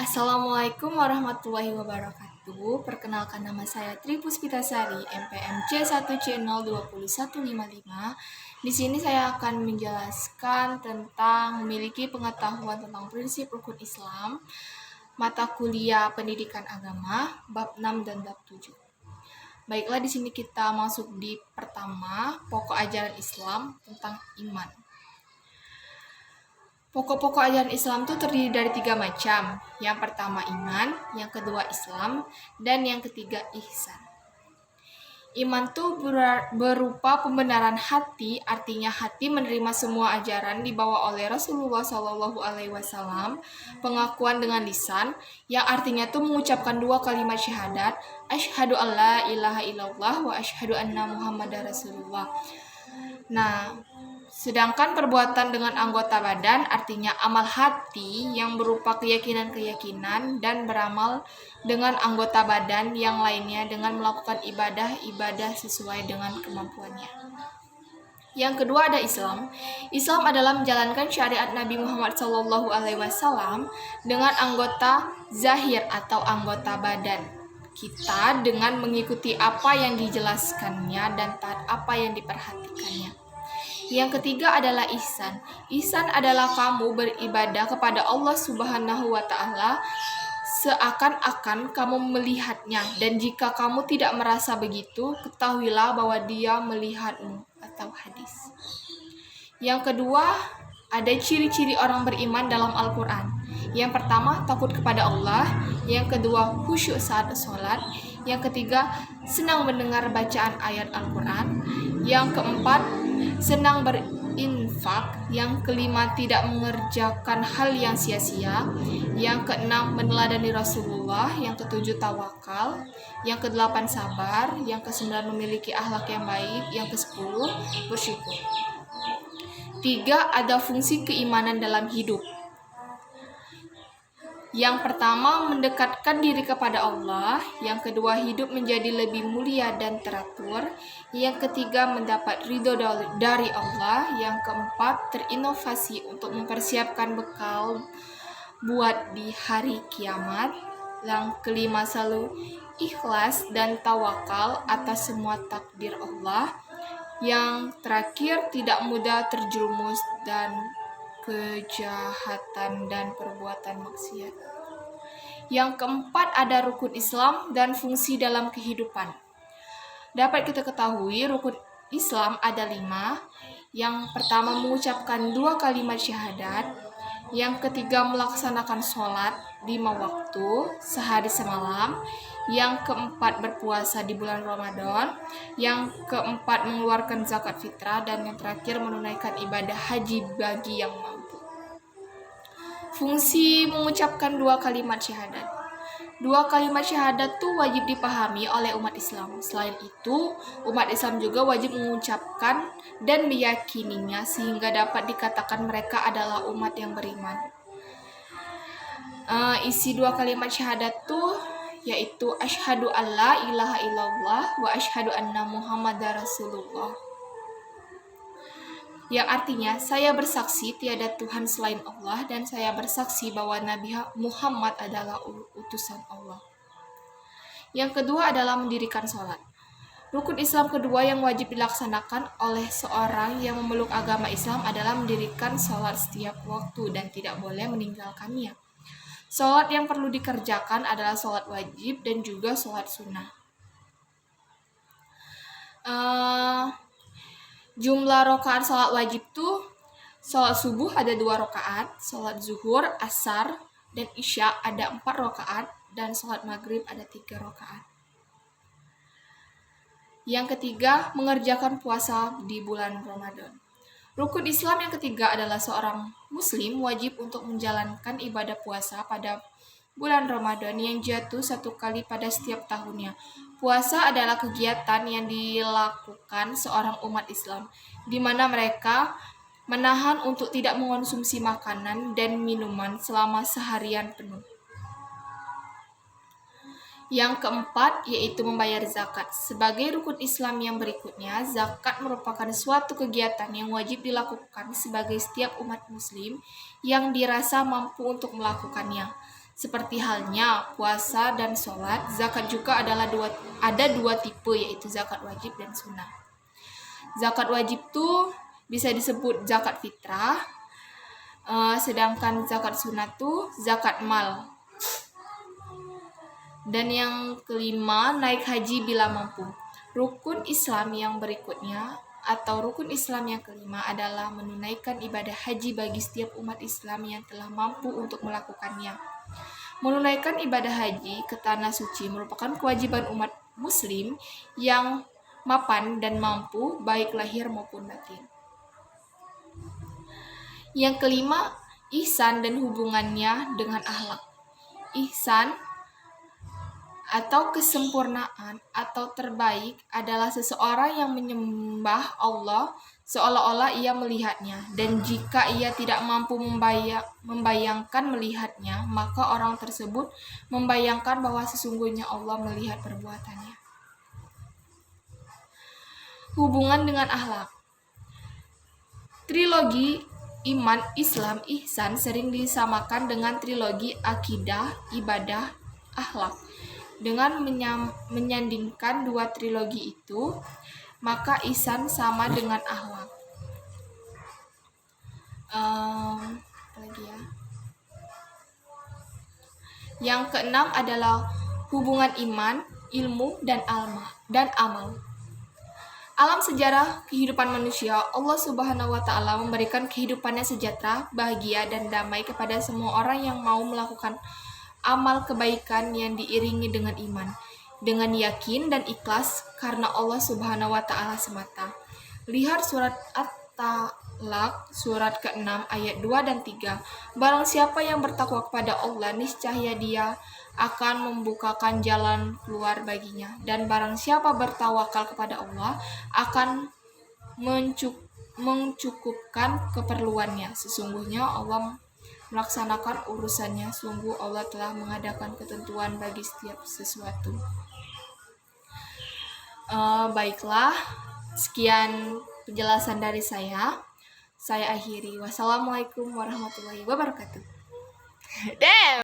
Assalamualaikum warahmatullahi wabarakatuh. Perkenalkan, nama saya Tri Puspitasari, MPM C1C02155. Di sini saya akan menjelaskan tentang memiliki pengetahuan tentang prinsip rukun Islam, mata kuliah pendidikan agama, bab 6 dan bab 7. Baiklah, di sini kita masuk di pertama, pokok ajaran Islam tentang iman. Pokok-pokok ajaran Islam itu terdiri dari 3 macam. Yang pertama iman, yang kedua Islam, dan yang ketiga ihsan. Iman itu berupa pembenaran hati, artinya hati menerima semua ajaran dibawa oleh Rasulullah SAW, pengakuan dengan lisan, yang artinya itu mengucapkan 2 kalimat syahadat, asyhadu alla ilaha illallah wa asyhadu anna muhammadar rasulullah. Nah, sedangkan perbuatan dengan anggota badan artinya amal hati yang berupa keyakinan-keyakinan dan beramal dengan anggota badan yang lainnya dengan melakukan ibadah-ibadah sesuai dengan kemampuannya. Yang kedua ada Islam. Islam adalah menjalankan syariat Nabi Muhammad SAW dengan anggota zahir atau anggota badan kita dengan mengikuti apa yang dijelaskannya dan taat apa yang diperhatikannya. Yang ketiga adalah ihsan. Ihsan adalah kamu beribadah kepada Allah Subhanahu wa Ta'ala seakan-akan kamu melihatnya, dan jika kamu tidak merasa begitu, ketahuilah bahwa Dia melihatmu, atau hadis. Yang kedua, ada ciri-ciri orang beriman dalam Al-Quran. Yang pertama, takut kepada Allah. Yang kedua, khusyuk saat sholat. Yang ketiga, senang mendengar bacaan ayat Al-Quran. Yang keempat, senang berinfak. Yang kelima, tidak mengerjakan hal yang sia-sia. Yang keenam, meneladani Rasulullah. Yang ketujuh, tawakal. Yang kedelapan, sabar. Yang kesembilan, memiliki akhlak yang baik. Yang kesepuluh, bersyukur. 3. Ada fungsi keimanan dalam hidup. Yang pertama, mendekatkan diri kepada Allah. Yang kedua, hidup menjadi lebih mulia dan teratur. Yang ketiga, mendapat ridho dari Allah. Yang keempat, terinovasi untuk mempersiapkan bekal buat di hari kiamat. Yang kelima, selalu ikhlas dan tawakal atas semua takdir Allah. Yang terakhir, tidak mudah terjerumus dan kejahatan dan perbuatan maksiat. Yang keempat, ada rukun Islam dan fungsi dalam kehidupan. Dapat kita ketahui, rukun Islam ada 5. Yang pertama, mengucapkan 2 kalimat syahadat. Yang ketiga, melaksanakan sholat 5 waktu sehari semalam. Yang keempat, berpuasa di bulan Ramadan. Yang keempat, mengeluarkan zakat fitrah. Dan yang terakhir, menunaikan ibadah haji bagi yang mampu. Fungsi mengucapkan 2 kalimat syahadat. 2 kalimat syahadat itu wajib dipahami oleh umat Islam. Selain itu, umat Islam juga wajib mengucapkan dan meyakininya sehingga dapat dikatakan mereka adalah umat yang beriman. Isi 2 kalimat syahadat itu yaitu asyhadu alla ilaha illallah wa asyhadu anna muhammadar rasulullah. Yang artinya, saya bersaksi tiada Tuhan selain Allah dan saya bersaksi bahwa Nabi Muhammad adalah utusan Allah. Yang kedua adalah mendirikan sholat. Rukun Islam kedua yang wajib dilaksanakan oleh seorang yang memeluk agama Islam adalah mendirikan sholat setiap waktu dan tidak boleh meninggalkannya. Sholat yang perlu dikerjakan adalah sholat wajib dan juga sholat sunnah. Jumlah rakaat sholat wajib tuh, sholat subuh ada 2 rakaat, sholat zuhur, asar, dan isya ada 4 rakaat, dan sholat maghrib ada 3 rakaat. Yang ketiga, mengerjakan puasa di bulan Ramadan. Rukun Islam yang ketiga adalah seorang muslim wajib untuk menjalankan ibadah puasa pada bulan Ramadan yang jatuh 1 kali pada setiap tahunnya. Puasa adalah kegiatan yang dilakukan seorang umat Islam, di mana mereka menahan untuk tidak mengonsumsi makanan dan minuman selama seharian penuh. Yang keempat, yaitu membayar zakat. Sebagai rukun Islam yang berikutnya, zakat merupakan suatu kegiatan yang wajib dilakukan sebagai setiap umat muslim yang dirasa mampu untuk melakukannya. Seperti halnya puasa dan sholat, zakat juga ada dua tipe, yaitu zakat wajib dan sunnah. Zakat wajib tuh bisa disebut zakat fitrah, sedangkan zakat sunnah tuh zakat mal. Dan yang kelima, naik haji bila mampu. Rukun Islam yang berikutnya atau rukun Islam yang kelima adalah menunaikan ibadah haji bagi setiap umat Islam yang telah mampu untuk melakukannya. Menunaikan ibadah haji ke tanah suci merupakan kewajiban umat muslim yang mapan dan mampu, baik lahir maupun batin. Yang kelima, ihsan dan hubungannya dengan akhlak. Ihsan atau kesempurnaan atau terbaik adalah seseorang yang menyembah Allah seolah-olah ia melihatnya, dan jika ia tidak mampu membayangkan melihatnya, maka orang tersebut membayangkan bahwa sesungguhnya Allah melihat perbuatannya. Hubungan dengan akhlak. Trilogi iman, Islam, ihsan sering disamakan dengan trilogi akidah, ibadah, akhlak. Dengan menyandingkan dua trilogi itu, maka ihsan sama dengan akhlak. Yang keenam adalah hubungan iman, ilmu, dan amal. Alam sejarah kehidupan manusia, Allah Subhanahu wa Ta'ala memberikan kehidupannya sejahtera, bahagia, dan damai kepada semua orang yang mau melakukan amal kebaikan yang diiringi dengan iman, dengan yakin dan ikhlas karena Allah Subhanahu wa Ta'ala semata. Lihat surat At-Talaq surat ke-6 ayat 2 dan 3. Barang siapa yang bertakwa kepada Allah, niscaya Dia akan membukakan jalan keluar baginya, dan barang siapa bertawakal kepada Allah akan mencukupkan keperluannya. Sesungguhnya Allah melaksanakan urusannya, sungguh Allah telah mengadakan ketentuan bagi setiap sesuatu. Baiklah, sekian penjelasan dari saya akhiri. Wassalamualaikum warahmatullahi wabarakatuh. Damn.